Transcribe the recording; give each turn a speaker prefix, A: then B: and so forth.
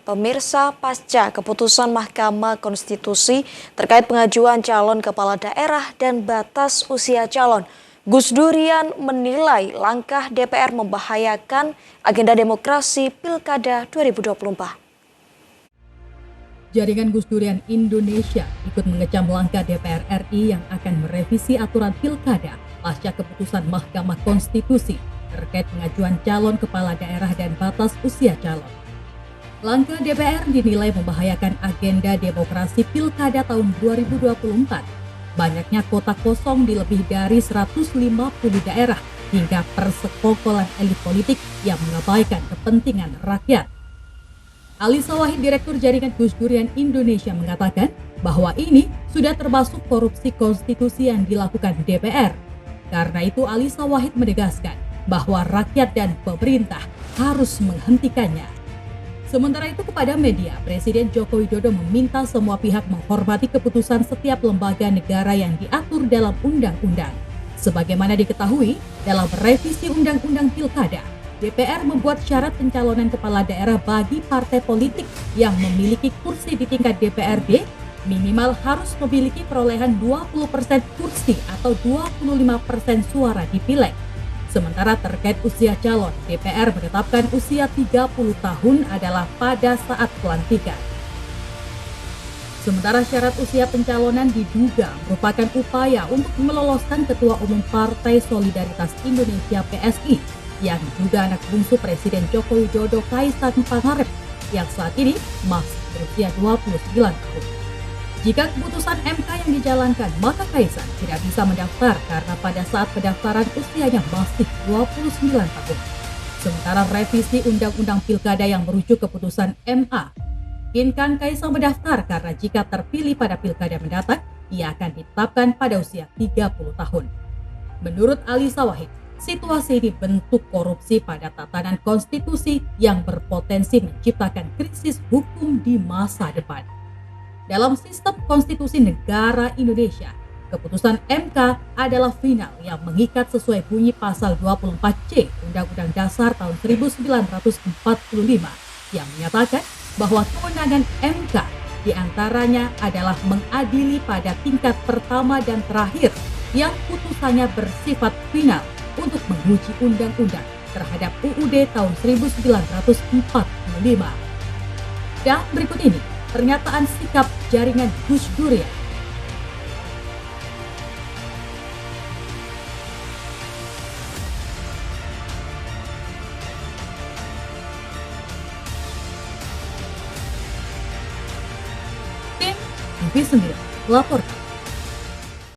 A: Pemirsa, pasca keputusan Mahkamah Konstitusi terkait pengajuan calon kepala daerah dan batas usia calon, Gus Durian menilai langkah DPR membahayakan agenda demokrasi Pilkada 2024.
B: Jaringan Gus Durian Indonesia ikut mengecam langkah DPR RI yang akan merevisi aturan Pilkada pasca keputusan Mahkamah Konstitusi terkait pengajuan calon kepala daerah dan batas usia calon. Langkah DPR dinilai membahayakan agenda demokrasi Pilkada tahun 2024. Banyaknya kota kosong di lebih dari 150 daerah hingga persekongkolan elit politik yang mengabaikan kepentingan rakyat. Alisa Wahid, Direktur Jaringan Gus Durian Indonesia, mengatakan bahwa ini sudah termasuk korupsi konstitusi yang dilakukan DPR. Karena itu Alisa Wahid menegaskan bahwa rakyat dan pemerintah harus menghentikannya. Sementara itu kepada media, Presiden Joko Widodo meminta semua pihak menghormati keputusan setiap lembaga negara yang diatur dalam undang-undang. Sebagaimana diketahui, dalam revisi Undang-Undang Pilkada, DPR membuat syarat pencalonan kepala daerah bagi partai politik yang memiliki kursi di tingkat DPRD minimal harus memiliki perolehan 20% kursi atau 25% suara di pileg. Sementara terkait usia calon, DPR menetapkan usia 30 tahun adalah pada saat pelantikan. Sementara syarat usia pencalonan diduga merupakan upaya untuk meloloskan Ketua Umum Partai Solidaritas Indonesia (PSI) yang juga anak bungsu Presiden Joko Widodo, Kaisang Pangarep, yang saat ini masih berusia 29 tahun. Jika keputusan MK yang dijalankan, maka Kaisang tidak bisa mendaftar karena pada saat pendaftaran usianya masih 29 tahun. Sementara revisi Undang-Undang Pilkada yang merujuk keputusan MA, mungkinkan Kaisang mendaftar karena jika terpilih pada Pilkada mendatang, ia akan ditetapkan pada usia 30 tahun. Menurut Alisa Wahid, situasi ini bentuk korupsi pada tatanan konstitusi yang berpotensi menciptakan krisis hukum di masa depan. Dalam sistem konstitusi negara Indonesia, keputusan MK adalah final yang mengikat sesuai bunyi pasal 24C Undang-Undang Dasar tahun 1945 yang menyatakan bahwa kewenangan MK diantaranya adalah mengadili pada tingkat pertama dan terakhir yang putusannya bersifat final untuk menguji undang-undang terhadap UUD tahun 1945. Dan berikut ini pernyataan sikap jaringan Gus Durian. Tim TV9 melaporkan.